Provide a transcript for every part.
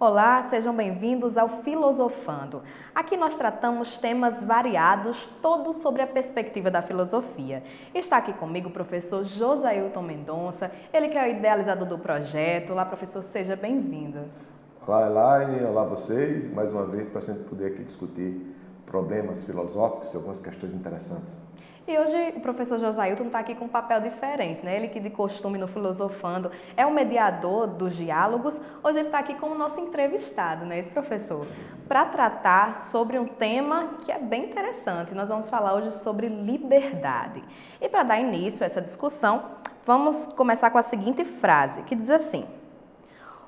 Olá, sejam bem-vindos ao Filosofando. Aqui nós tratamos temas variados, todos sobre a perspectiva da filosofia. Está aqui comigo o professor Josailton Mendonça, ele que é o idealizador do projeto. Olá, professor, seja bem-vindo. Olá, Elaine, olá vocês, mais uma vez para a gente poder aqui discutir problemas filosóficos e algumas questões interessantes. E hoje o professor Josailton está aqui com um papel diferente, né? Ele que de costume no Filosofando é o mediador dos diálogos, hoje ele está aqui como nosso entrevistado, né, esse professor? Para tratar sobre um tema que é bem interessante. Nós vamos falar hoje sobre liberdade. E para dar início a essa discussão, vamos começar com a seguinte frase, que diz assim: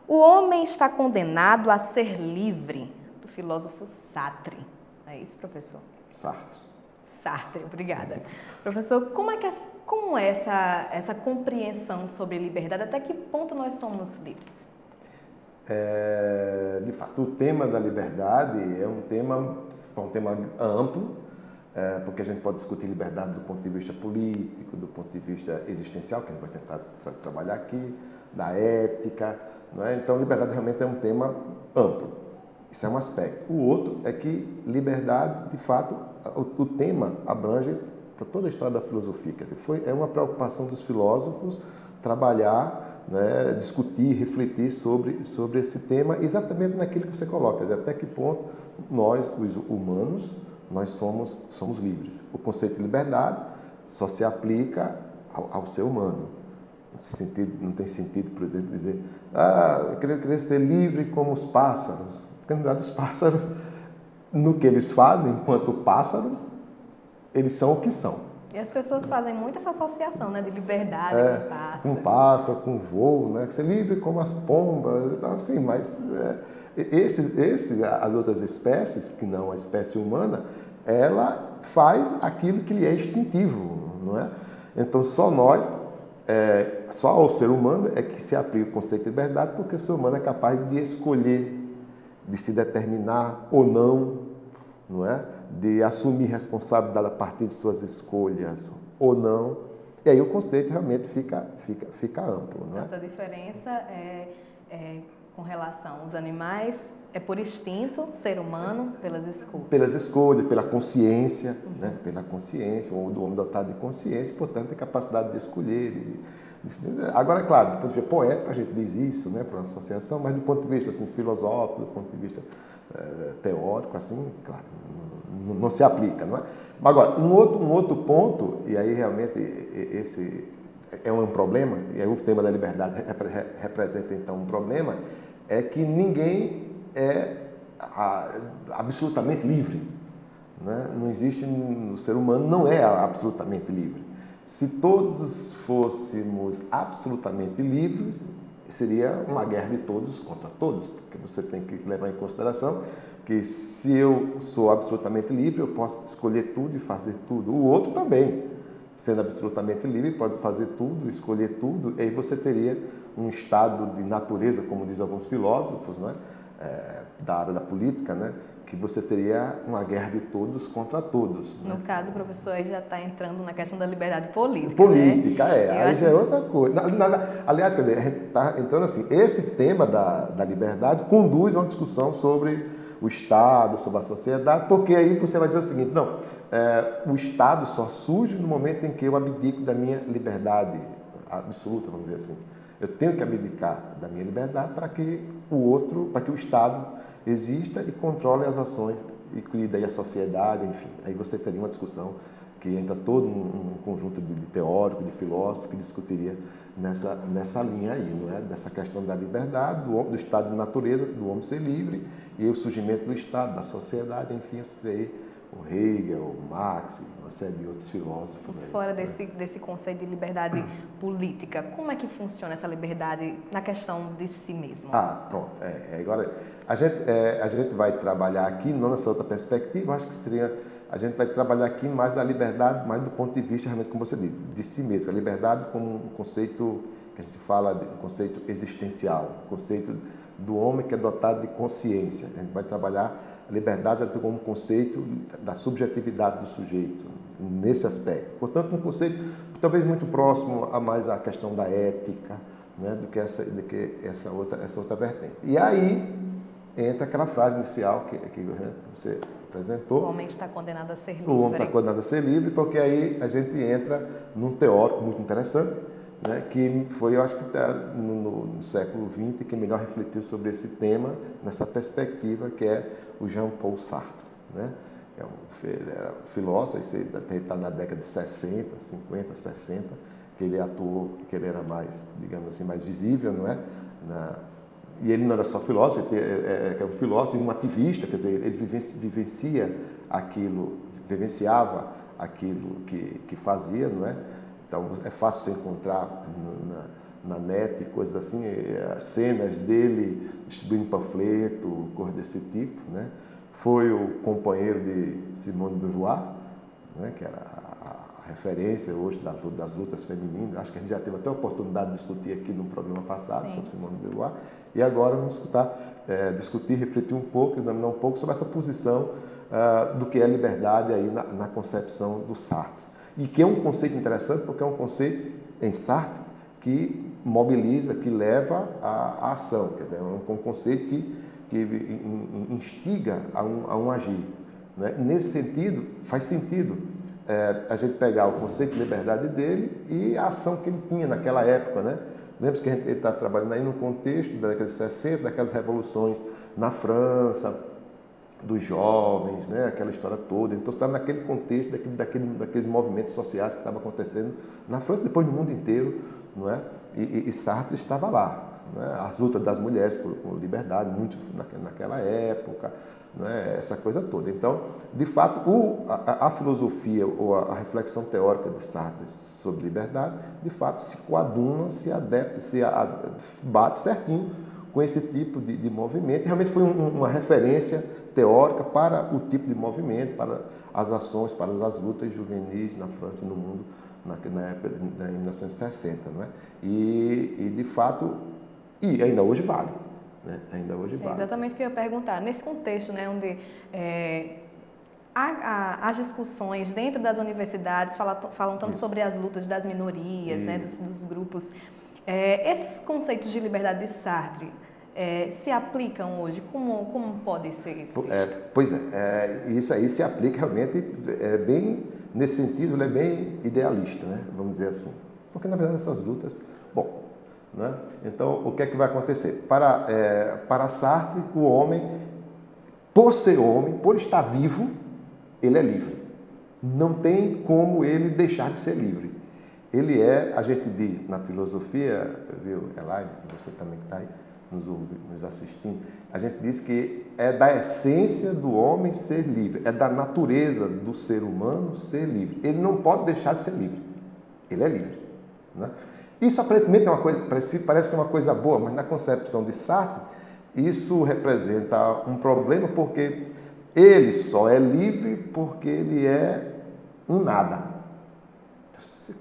o homem está condenado a ser livre, do filósofo Sartre. É isso, professor? Sartre, obrigada. Professor, como é essa compreensão sobre liberdade? Até que ponto nós somos livres? De fato, o tema da liberdade é um tema amplo, porque a gente pode discutir liberdade do ponto de vista político, do ponto de vista existencial, que a gente vai tentar trabalhar aqui, da ética, não é? Então, liberdade realmente é um tema amplo. Isso é um aspecto. O outro é que liberdade, de fato, o tema abrange para toda a história da filosofia. Quer dizer, é uma preocupação dos filósofos trabalhar, né, discutir, refletir sobre esse tema, exatamente naquilo que você coloca. Quer dizer, até que ponto nós, os humanos, nós somos livres. O conceito de liberdade só se aplica ao ser humano. Não tem sentido, por exemplo, dizer eu queria ser livre como os pássaros. Porque, na verdade, os pássaros, no que eles fazem, enquanto pássaros, eles são o que são. E as pessoas fazem muito essa associação, né, de liberdade com pássaro. Com pássaro, com voo, né? Ser livre como as pombas. Então, assim, mas as outras espécies, que não a espécie humana, ela faz aquilo que lhe é instintivo, não é? Então, só ao ser humano é que se aplica o conceito de liberdade, porque o ser humano é capaz de escolher, de se determinar ou não é? De assumir responsabilidade a partir de suas escolhas ou não. E aí o conceito realmente fica amplo. Não é? Essa diferença é com relação aos animais, é por instinto, ser humano, pelas escolhas. Pelas escolhas, pela consciência, né? Pela consciência, ou do homem dotado de consciência, portanto, tem capacidade de escolher. Agora, é claro, do ponto de vista poético, a gente diz isso, né, para uma associação, mas do ponto de vista assim, filosófico, do ponto de vista teórico, assim, claro, não se aplica, não é? Agora, um outro ponto, e aí realmente esse é um problema, e aí o tema da liberdade representa então um problema, é que ninguém é absolutamente livre, né? Não existe, o ser humano não é absolutamente livre. Se todos fôssemos absolutamente livres, seria uma guerra de todos contra todos, porque você tem que levar em consideração que se eu sou absolutamente livre, eu posso escolher tudo e fazer tudo. O outro também, sendo absolutamente livre, pode fazer tudo, escolher tudo, e aí você teria um estado de natureza, como dizem alguns filósofos, né, da área da política, né, que você teria uma guerra de todos contra todos. No caso, professor, aí já está entrando na questão da liberdade política. Política, né? Aí já é outra coisa. Aliás, quer dizer, a gente está entrando assim, esse tema da liberdade conduz a uma discussão sobre o Estado, sobre a sociedade, porque aí você vai dizer o seguinte, o Estado só surge no momento em que eu abdico da minha liberdade absoluta, vamos dizer assim. Eu tenho que abdicar da minha liberdade para que o Estado exista e controle as ações e cuide aí a sociedade, enfim. Aí você teria uma discussão que entra todo um conjunto de teóricos, de filósofos que discutiria nessa linha aí, não é? Dessa questão da liberdade, do estado de natureza, do homem ser livre, e o surgimento do Estado, da sociedade, enfim, eu citei o Hegel, o Marx, uma série de outros filósofos. Fora desse conceito de liberdade política, como é que funciona essa liberdade na questão de si mesmo? Pronto. Agora, a gente vai trabalhar aqui, não nessa outra perspectiva, acho que seria, a gente vai trabalhar aqui mais da liberdade, mais do ponto de vista, realmente, como você disse, de si mesmo. A liberdade como um conceito que a gente fala, um conceito existencial, um conceito do homem que é dotado de consciência. A gente vai trabalhar a liberdade como um conceito da subjetividade do sujeito, nesse aspecto. Portanto, um conceito talvez muito próximo a mais a questão da ética, né, do que essa outra vertente. E aí, entra aquela frase inicial que você apresentou. O homem está condenado a ser livre. O homem está condenado a ser livre, porque aí a gente entra num teórico muito interessante, né, que foi, eu acho que no século XX, que melhor refletiu sobre esse tema, nessa perspectiva, que é o Jean-Paul Sartre. Né? Ele era um filósofo, ele está na década de 60, 50, 60, que ele atuou, que ele era mais, digamos assim, mais visível, não é? E ele não era só filósofo, ele era um filósofo e um ativista, quer dizer, ele vivenciava aquilo que fazia, não é? Então, é fácil você encontrar na net, coisas assim, cenas dele distribuindo panfleto, coisas desse tipo, né? Foi o companheiro de Simone de Beauvoir, né? Que era a referência hoje das lutas femininas. Acho que a gente já teve até a oportunidade de discutir aqui no programa passado, sim, sobre Simone de Beauvoir. E agora vamos discutir, refletir um pouco, examinar um pouco sobre essa posição do que é liberdade aí na concepção do Sartre. E que é um conceito interessante, porque é um conceito em Sartre que mobiliza, que leva à ação. Quer dizer, é um conceito que instiga a um agir. Né? Nesse sentido, faz sentido a gente pegar o conceito de liberdade dele e a ação que ele tinha naquela época. Né? Lembra que ele está trabalhando aí no contexto da década de 60, daquelas revoluções na França, dos jovens, né? Aquela história toda. Então, estava naquele contexto daqueles movimentos sociais que estavam acontecendo na França, depois no mundo inteiro, não é? E Sartre estava lá. Né? As lutas das mulheres por liberdade, muito naquela época, né? Essa coisa toda. Então, de fato, a filosofia ou a reflexão teórica de Sartre sobre liberdade, de fato, se coaduna, se adapta, bate certinho com esse tipo de movimento. Realmente foi uma referência teórica para o tipo de movimento, para as ações, para as lutas juvenis na França e no mundo na época de 1960. Não é? E de fato, e ainda hoje vale. Né? Ainda hoje vale. É exatamente o que eu ia perguntar. Nesse contexto, né, onde as discussões dentro das universidades falam tanto sobre as lutas das minorias, né, dos grupos. Esses conceitos de liberdade de Sartre se aplicam hoje? Como pode ser? Pois é, isso aí se aplica realmente bem, nesse sentido, ele é bem idealista, né? Vamos dizer assim. Porque, na verdade, essas lutas... Bom, né? Então, o que é que vai acontecer? Para Sartre, o homem, por ser homem, por estar vivo, ele é livre. Não tem como ele deixar de ser livre. Ele a gente diz na filosofia, viu, Elaine, você também que está aí nos assistindo, a gente diz que é da essência do homem ser livre, é da natureza do ser humano ser livre. Ele não pode deixar de ser livre. Ele é livre. Né? Isso aparentemente é uma coisa, parece ser uma coisa boa, mas na concepção de Sartre, isso representa um problema, porque ele só é livre porque ele é um nada.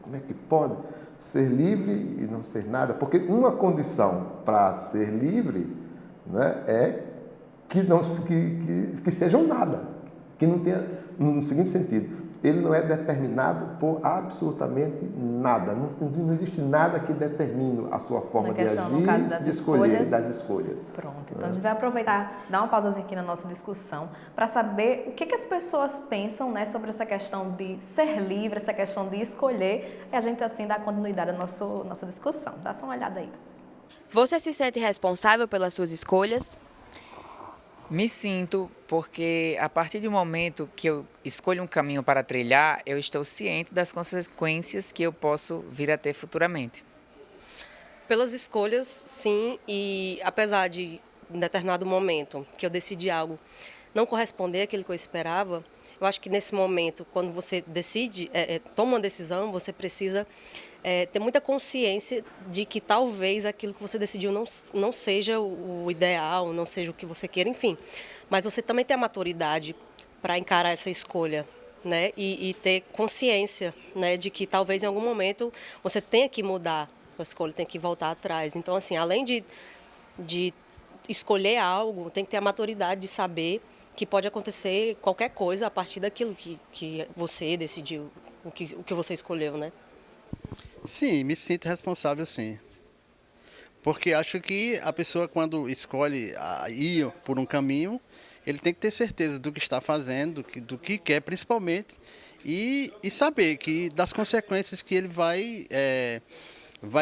Como é que pode ser livre e não ser nada? Porque uma condição para ser livre, né, é que seja um nada, que não tenha, no seguinte sentido, ele não é determinado por absolutamente nada. Não existe nada que determine a sua forma de agir, de escolher, das escolhas. Pronto, então a gente vai aproveitar, dar uma pausazinha aqui na nossa discussão, para saber o que as pessoas pensam, né, sobre essa questão de ser livre, essa questão de escolher, e a gente assim dá continuidade à nossa discussão. Dá só uma olhada aí. Você se sente responsável pelas suas escolhas? Me sinto, porque a partir do momento que eu escolho um caminho para trilhar, eu estou ciente das consequências que eu posso vir a ter futuramente. Pelas escolhas, sim, e apesar de, em determinado momento, que eu decidi algo não corresponder àquilo que eu esperava, eu acho que nesse momento, quando você decide, toma uma decisão, você precisa ter muita consciência de que talvez aquilo que você decidiu não seja o ideal, não seja o que você queira, enfim. Mas você também tem a maturidade para encarar essa escolha, né? E ter consciência, né, de que talvez em algum momento você tenha que mudar a escolha, tenha que voltar atrás. Então, assim, além de escolher algo, tem que ter a maturidade de saber que pode acontecer qualquer coisa a partir daquilo que você decidiu, o que você escolheu, né? Sim, me sinto responsável, sim. Porque acho que a pessoa, quando escolhe ir por um caminho, ele tem que ter certeza do que está fazendo, do que quer principalmente, e saber que das consequências que ele vai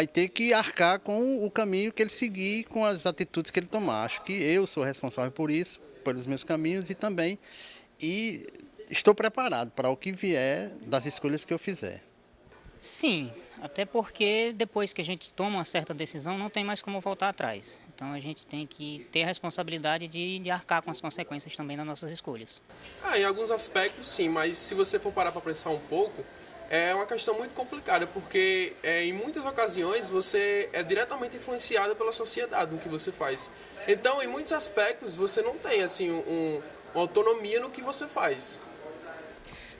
ter que arcar com o caminho que ele seguir, com as atitudes que ele tomar. Acho que eu sou responsável por isso, pelos meus caminhos e estou preparado para o que vier das escolhas que eu fizer. Sim, até porque depois que a gente toma uma certa decisão, não tem mais como voltar atrás. Então a gente tem que ter a responsabilidade de arcar com as consequências também das nossas escolhas. Em alguns aspectos sim, mas se você for parar para pensar um pouco, é uma questão muito complicada, porque em muitas ocasiões você é diretamente influenciado pela sociedade no que você faz. Então, em muitos aspectos, você não tem assim, uma autonomia no que você faz.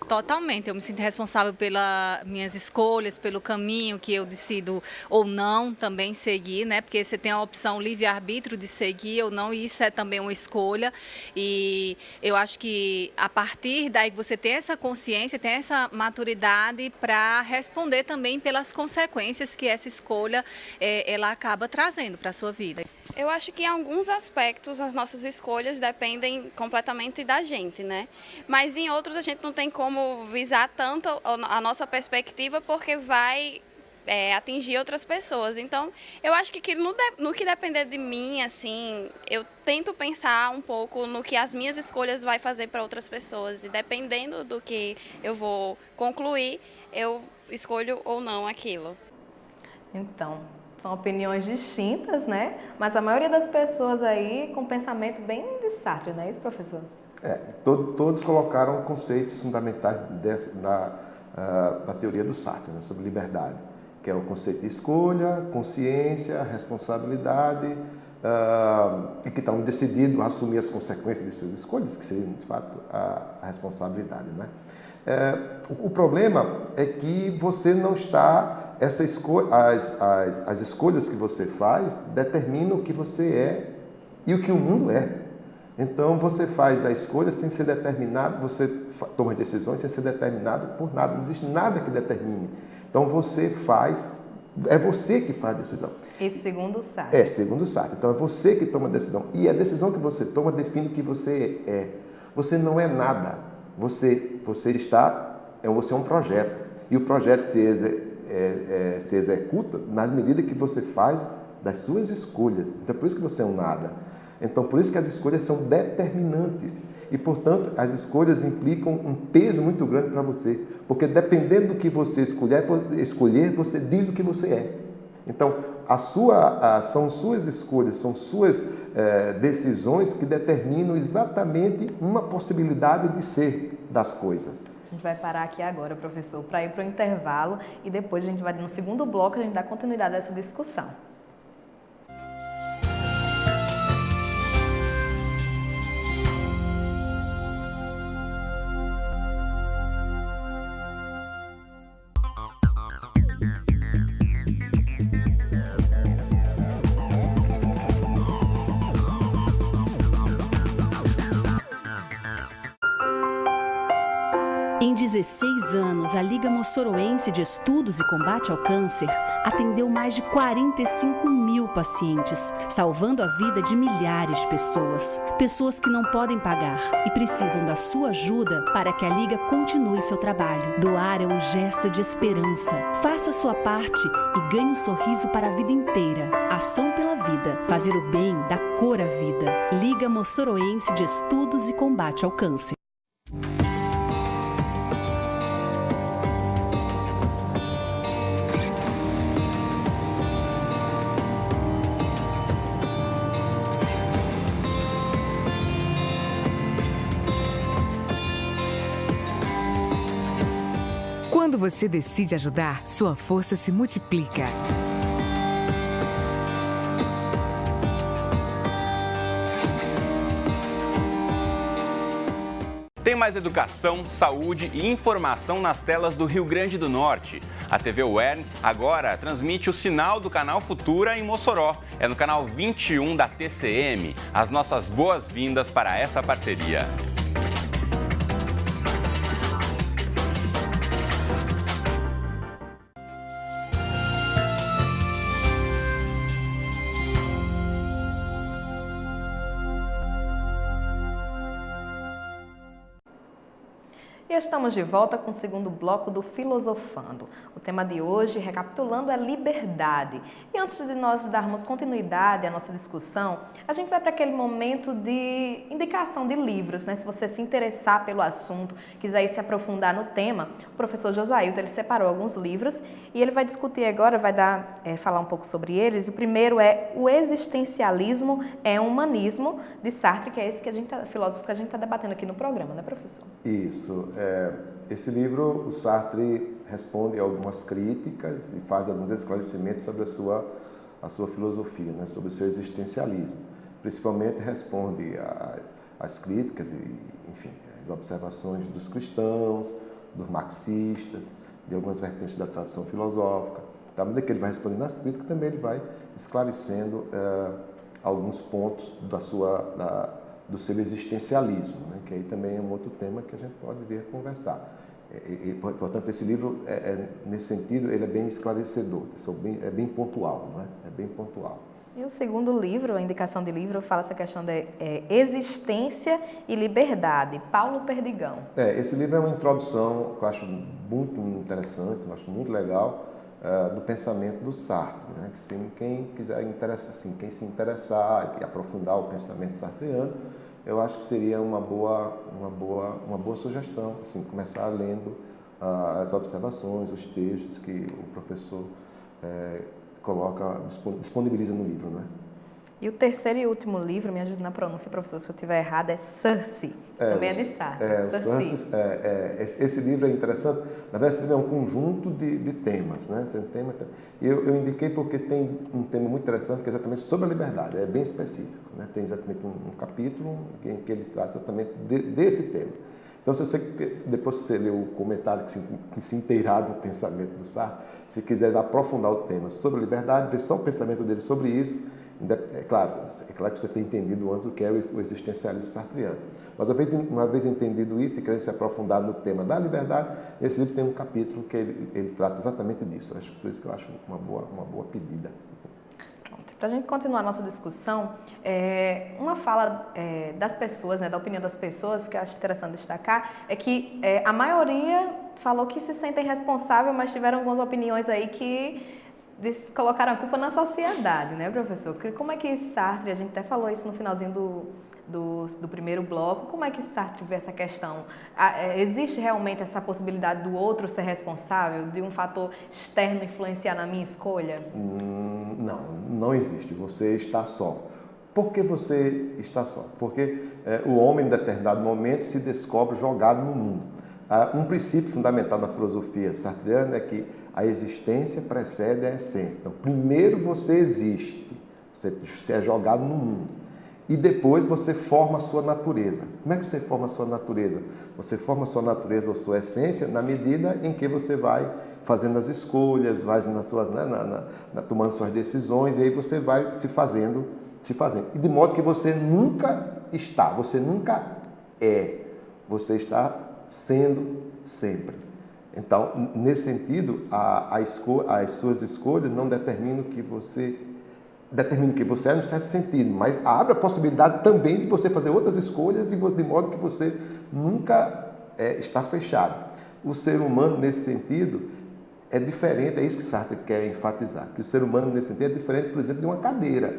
Totalmente, eu me sinto responsável pelas minhas escolhas, pelo caminho que eu decido ou não também seguir, né? Porque você tem a opção livre-arbítrio de seguir ou não, e isso é também uma escolha. E eu acho que a partir daí você tem essa consciência, tem essa maturidade para responder também pelas consequências que essa escolha ela acaba trazendo para a sua vida. Eu acho que em alguns aspectos as nossas escolhas dependem completamente da gente, né? Mas em outros a gente não tem como visar tanto a nossa perspectiva porque vai atingir outras pessoas. Então, eu acho que no que depender de mim, assim, eu tento pensar um pouco no que as minhas escolhas vai fazer para outras pessoas. E dependendo do que eu vou concluir, eu escolho ou não aquilo. Então, são opiniões distintas, né? Mas a maioria das pessoas aí com pensamento bem de Sartre, não é isso, professor? Todos colocaram conceitos fundamentais da teoria do Sartre, né, sobre liberdade, que é o conceito de escolha, consciência, responsabilidade, e que estão decididos a assumir as consequências de suas escolhas, que seria, de fato, a responsabilidade, né? O problema é que você não está... As escolhas que você faz determinam o que você é e o que o mundo é. Então, você faz a escolha sem ser determinado, você toma as decisões sem ser determinado por nada. Não existe nada que determine. Então, você faz, é você que faz a decisão. Isso segundo o Sartre. Segundo o Sartre. Então, é você que toma a decisão. E a decisão que você toma define o que você é. Você não é nada. Você é um projeto. E o projeto se executa nas medidas que você faz das suas escolhas. Então, por isso que você é um nada. Então, por isso que as escolhas são determinantes. E, portanto, as escolhas implicam um peso muito grande para você. Porque, dependendo do que você escolher, você diz o que você é. Então, são suas escolhas, são suas decisões que determinam exatamente uma possibilidade de ser das coisas. A gente vai parar aqui agora, professor, para ir para o intervalo e depois a gente vai, no segundo bloco, a gente dá continuidade a essa discussão. Em 16 anos, a Liga Moçoroense de Estudos e Combate ao Câncer atendeu mais de 45 mil pacientes, salvando a vida de milhares de pessoas. Pessoas que não podem pagar e precisam da sua ajuda para que a Liga continue seu trabalho. Doar é um gesto de esperança. Faça sua parte e ganhe um sorriso para a vida inteira. Ação pela vida. Fazer o bem dá cor à vida. Liga Moçoroense de Estudos e Combate ao Câncer. Quando você decide ajudar, sua força se multiplica. Tem mais educação, saúde e informação nas telas do Rio Grande do Norte. A TV UERN agora transmite o sinal do canal Futura em Mossoró. É no canal 21 da TCM. As nossas boas-vindas para essa parceria. E estamos de volta com o segundo bloco do Filosofando. O tema de hoje, recapitulando, é liberdade. E antes de nós darmos continuidade à nossa discussão, a gente vai para aquele momento de indicação de livros, né? Se você se interessar pelo assunto, quiser ir se aprofundar no tema, o professor Josailton, ele separou alguns livros e ele vai discutir agora, falar um pouco sobre eles. O primeiro é O Existencialismo é um Humanismo, de Sartre, que é esse filósofo que a gente está debatendo aqui no programa, né, professor? Isso. Esse livro, o Sartre responde a algumas críticas e faz alguns esclarecimentos sobre a sua filosofia, né, sobre o seu existencialismo. Principalmente responde às críticas e, enfim, às observações dos cristãos, dos marxistas, de algumas vertentes da tradição filosófica. Da medida que ele vai respondendo às críticas, também ele vai esclarecendo alguns pontos do seu existencialismo, né? Que aí também é um outro tema que a gente pode vir a conversar. Portanto, esse livro, nesse sentido, ele é bem esclarecedor, é bem pontual, não é? É bem pontual. E o segundo livro, a indicação de livro, fala essa questão de existência e liberdade, Paulo Perdigão. Esse livro é uma introdução que eu acho muito interessante, eu acho muito legal, do pensamento do Sartre, né? Quem se interessar e aprofundar o pensamento sartreano, eu acho que seria uma boa sugestão, assim, começar lendo as observações, os textos que o professor disponibiliza no livro, né? E o terceiro e último livro, me ajude na pronúncia, professor, se eu estiver errado, é Circe, também é de Sartre. Esse livro é interessante. Na verdade, esse livro é um conjunto de temas, né? E eu indiquei porque tem um tema muito interessante, que é exatamente sobre a liberdade, é bem específico, né? Tem exatamente um capítulo em que ele trata exatamente desse tema. Então, se você, depois que você lê o comentário que se inteirar do pensamento do Sartre, se quiser aprofundar o tema sobre a liberdade, ver só o pensamento dele sobre isso, é claro que você tem entendido antes o que é o existencialismo sartreano. Mas uma vez entendido isso e querendo se aprofundar no tema da liberdade, esse livro tem um capítulo que ele trata exatamente disso. Por isso que eu acho uma boa pedida. Para a gente continuar a nossa discussão, uma fala das pessoas, né, da opinião das pessoas, que eu acho interessante destacar, é que a maioria falou que se sentem responsáveis, mas tiveram algumas opiniões aí que colocaram a culpa na sociedade, né, professor? Como é que Sartre, a gente até falou isso no finalzinho do primeiro bloco, como é que Sartre vê essa questão? Existe realmente essa possibilidade do outro ser responsável, de um fator externo influenciar na minha escolha? Não existe. Você está só. Por que você está só? Porque o homem, em determinado momento, se descobre jogado no mundo. Um princípio fundamental na filosofia sartreana é que a existência precede a essência. Então, primeiro você existe, você é jogado no mundo. E depois você forma a sua natureza. Como é que você forma a sua natureza? Você forma a sua natureza ou sua essência na medida em que você vai fazendo as escolhas, vai tomando suas decisões, e aí você vai se fazendo. E de modo que você nunca está, você nunca é, você está sendo sempre. Então, nesse sentido, as suas escolhas não determinam que você é no certo sentido, mas abre a possibilidade também de você fazer outras escolhas de modo que você nunca está fechado. O ser humano, nesse sentido, é diferente, é isso que Sartre quer enfatizar, que o ser humano, nesse sentido, é diferente, por exemplo, de uma cadeira.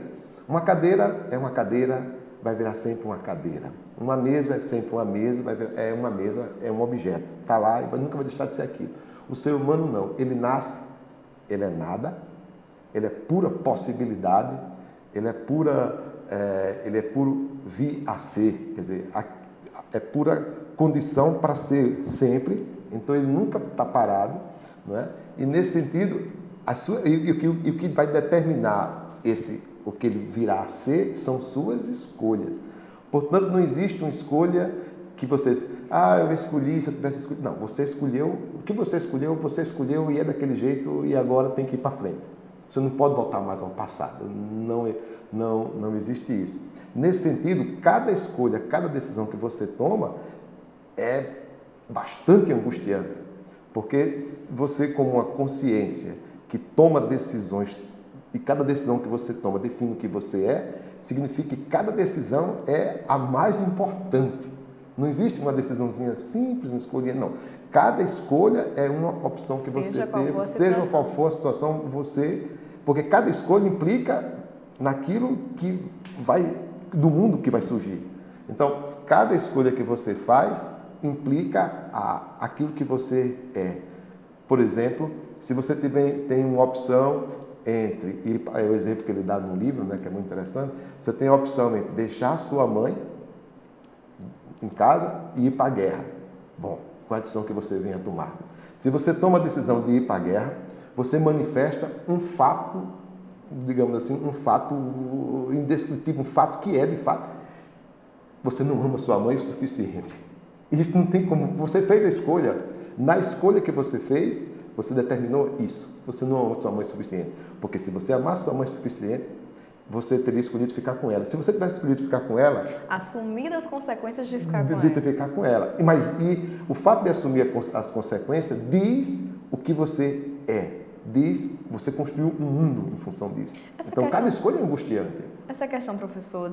Uma cadeira é uma cadeira, vai virar sempre uma cadeira. Uma mesa é sempre uma mesa, uma mesa, é um objeto. Está lá e nunca vai deixar de ser aquilo. O ser humano não, ele nasce, ele é nada, ele é pura possibilidade, ele é puro vir a ser, quer dizer, é pura condição para ser sempre, então ele nunca está parado, não é? E nesse sentido, o que vai determinar o que ele virá a ser são suas escolhas. Portanto, não existe uma escolha que vocês, eu escolhi, se eu tivesse escolhido. Não, você escolheu, o que você escolheu e é daquele jeito e agora tem que ir para frente. Você não pode voltar mais ao passado, não existe isso. Nesse sentido, cada escolha, cada decisão que você toma é bastante angustiante, porque você, como uma consciência que toma decisões, e cada decisão que você toma define o que você é, significa que cada decisão é a mais importante. Não existe uma decisãozinha simples, uma escolha, não. Cada escolha é uma opção que você teve, seja qual for a situação, porque cada escolha implica naquilo que do mundo que vai surgir. Então, cada escolha que você faz implica aquilo que você é. Por exemplo, se você tem uma opção entre, é o exemplo que ele dá no livro, né, que é muito interessante, você tem a opção entre deixar sua mãe em casa e ir para a guerra. Bom, qual a decisão que você vem a tomar? Se você toma a decisão de ir para a guerra, você manifesta um fato, digamos assim, um fato indescritível, um fato que é, de fato, você não ama sua mãe o suficiente. Isso não tem como. Você fez a escolha. Na escolha que você fez, você determinou isso. Você não ama sua mãe o suficiente. Porque se você amasse sua mãe o suficiente, você teria escolhido ficar com ela. Se você tivesse escolhido ficar com ela... Assumir as consequências de ficar com ela. De ficar com ela. E o fato de assumir as consequências diz o que você é. Você construiu um mundo em função disso. Cada escolha é angustiante. Essa questão, professor,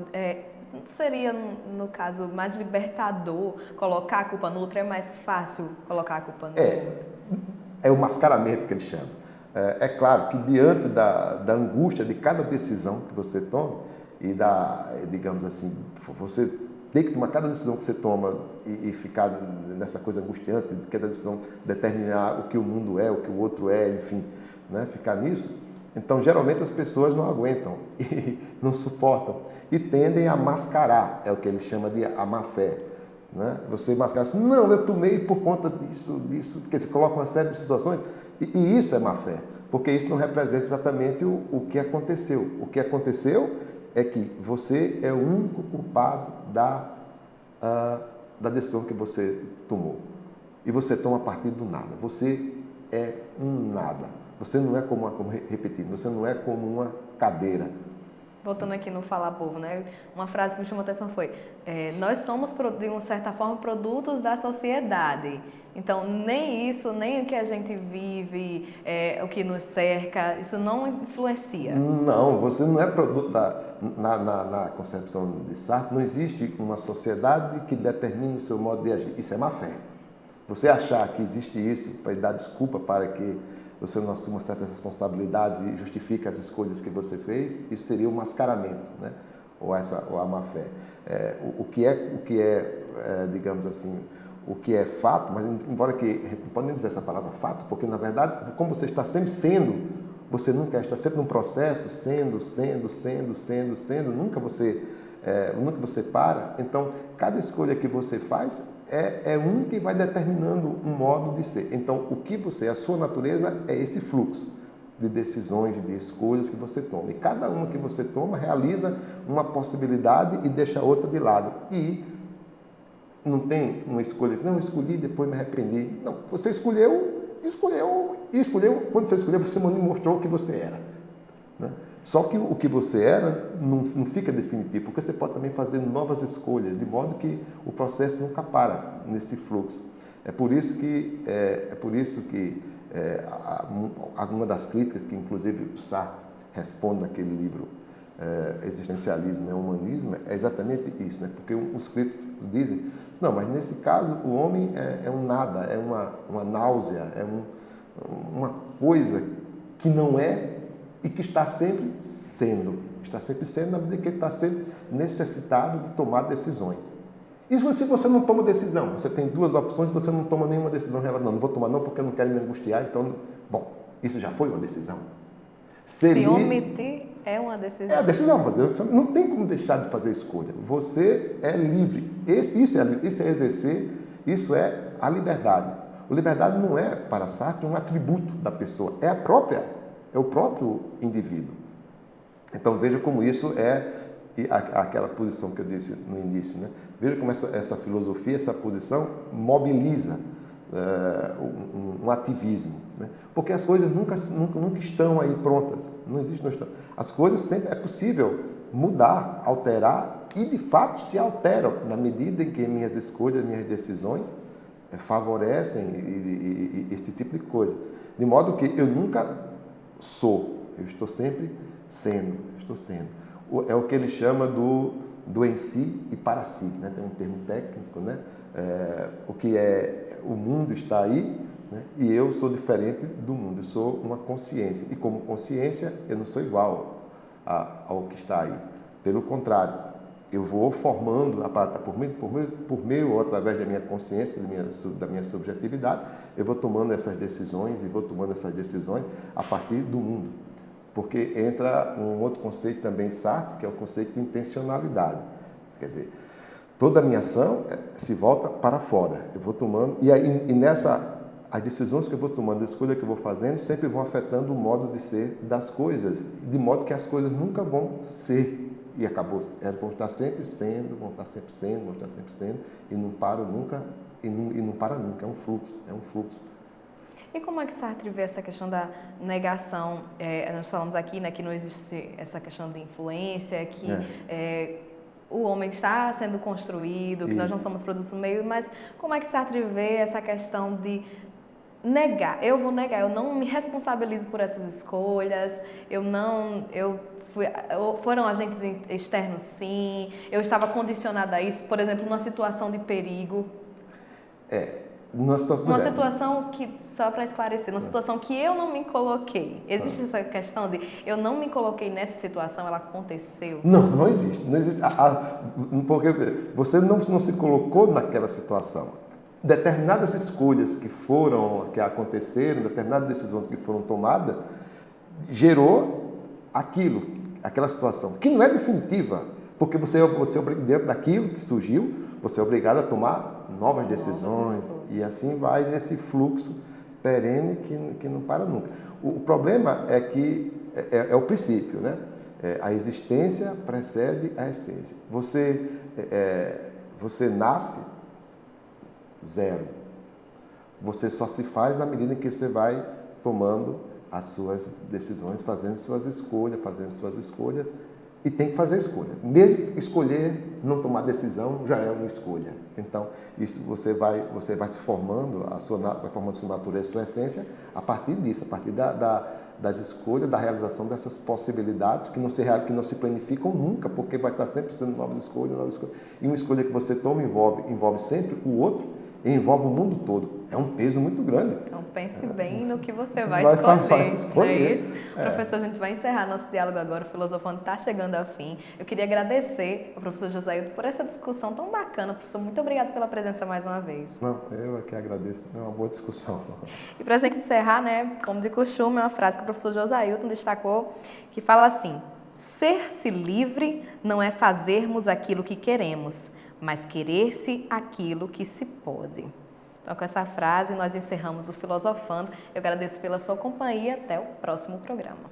seria, no caso, mais libertador colocar a culpa no outro? É mais fácil colocar a culpa no outro? É o mascaramento que ele chama. É claro que diante da angústia de cada decisão que você toma digamos assim, você tem que tomar cada decisão que você toma e ficar nessa coisa angustiante, de cada decisão determinar o que o mundo é, o que o outro é, enfim, né? Ficar nisso. Então, geralmente as pessoas não aguentam e não suportam e tendem a mascarar, é o que ele chama de a má fé. Né? Você mascara assim, não, eu tomei por conta disso, porque você coloca uma série de situações e isso é má fé, porque isso não representa exatamente o que aconteceu. O que aconteceu é que você é o único culpado da decisão que você tomou. E você toma a partir do nada. Você é um nada. Você não é repetindo, você não é como uma cadeira. Voltando aqui no Fala Povo, né? Uma frase que me chamou a atenção foi: nós somos, de uma certa forma, produtos da sociedade. Então, nem isso, nem o que a gente vive, o que nos cerca, isso não influencia. Não, você não é produto na concepção de Sartre, não existe uma sociedade que determine o seu modo de agir. Isso é má fé. Você achar que existe isso para dar desculpa para que você não assuma certas responsabilidades e justifique as escolhas que você fez, isso seria um mascaramento, né? ou a má fé. O que é, digamos assim, o que é fato, mas embora que a gente não pode nem dizer essa palavra fato, porque na verdade, como você está sempre sendo, você nunca está sempre num processo, sendo, nunca você para. Então, cada escolha que você faz é um que vai determinando um modo de ser. Então, o que você é, a sua natureza é esse fluxo de decisões, de escolhas que você toma. E cada uma que você toma realiza uma possibilidade e deixa a outra de lado. E não tem uma escolha, não, eu escolhi, depois me arrependi. Não, você escolheu, quando você escolheu, você mostrou o que você era. Né? Só que o que você era não fica definitivo, porque você pode também fazer novas escolhas, de modo que o processo nunca para nesse fluxo. É por isso que uma das críticas que, inclusive, o Sartre responde naquele livro Existencialismo e Humanismo, é exatamente isso, né? Porque os críticos dizem, não, mas nesse caso o homem é um nada, é uma náusea, uma coisa que não é e que está sempre sendo na medida que ele está sempre necessitado de tomar decisões. Isso se você não toma decisão, você tem duas opções, você não toma nenhuma decisão, não vou tomar não porque eu não quero me angustiar, então, bom, isso já foi uma decisão. Se omitir é uma decisão. É a decisão, não tem como deixar de fazer escolha. Você é livre. Isso é exercer, isso é a liberdade. A liberdade não é, para Sartre, um atributo da pessoa, é o próprio indivíduo. Então veja como isso é aquela posição que eu disse no início, né? Veja como essa filosofia, essa posição mobiliza um ativismo, né? Porque as coisas nunca estão aí prontas, não estão. As coisas sempre é possível mudar, alterar e de fato se alteram na medida em que minhas escolhas, minhas decisões favorecem esse tipo de coisa. De modo que eu nunca sou, eu estou sempre sendo, É o que ele chama do em si e para si, né? Tem um termo técnico, né? o que é o mundo está aí, né? E eu sou diferente do mundo, eu sou uma consciência. E como consciência, eu não sou igual ao que está aí. Pelo contrário, eu vou formando, por meio ou através da minha consciência, da minha subjetividade, eu vou tomando essas decisões e vou tomando essas decisões a partir do mundo. Porque entra um outro conceito também, Sartre, que é o conceito de intencionalidade. Quer dizer, toda a minha ação se volta para fora. Eu vou tomando, as decisões que eu vou tomando, as escolhas que eu vou fazendo, sempre vão afetando o modo de ser das coisas, de modo que as coisas nunca vão ser. E acabou, elas vão estar sempre sendo, e não param nunca, e não para nunca, é um fluxo. E como é que Sartre vê essa questão da negação? Nós falamos aqui, né, que não existe essa questão de influência, que o homem está sendo construído, que nós não somos produtos do meio, mas como é que Sartre vê essa questão de negar? Eu vou negar, eu não me responsabilizo por essas escolhas, foram agentes externos, sim, eu estava condicionada a isso, por exemplo, numa situação de perigo. Uma situação que, só para esclarecer, uma situação que eu não me coloquei. Existe essa questão de eu não me coloquei nessa situação, ela aconteceu? Não existe. Porque você não se colocou naquela situação. Determinadas escolhas que aconteceram, determinadas decisões que foram tomadas, gerou aquela situação, que não é definitiva, porque você dentro daquilo que surgiu, você é obrigado a tomar novas decisões, e assim vai nesse fluxo perene que não para nunca. O problema é que é o princípio, né? A existência precede a essência. Você nasce zero. Você só se faz na medida em que você vai tomando as suas decisões, fazendo suas escolhas, e tem que fazer escolha. Mesmo escolher, não tomar decisão, já é uma escolha. Então, isso você vai se formando, vai formando sua natureza, sua essência, a partir disso, a partir das escolhas, da realização dessas possibilidades que não se planificam nunca, porque vai estar sempre sendo novas escolhas. E uma escolha que você toma envolve sempre o outro, e envolve o mundo todo. É um peso muito grande. Então pense bem no que você vai escolher. Não é isso? Professor, a gente vai encerrar nosso diálogo agora, o Filosofando está chegando ao fim. Eu queria agradecer ao professor Josailton por essa discussão tão bacana. Professor, muito obrigada pela presença mais uma vez. Não, eu é que agradeço. É uma boa discussão. E para a gente encerrar, né, como de costume, uma frase que o professor Josailton destacou, que fala assim: ser-se livre não é fazermos aquilo que queremos, mas querer-se aquilo que se pode. Então, com essa frase, nós encerramos o Filosofando. Eu agradeço pela sua companhia. Até o próximo programa.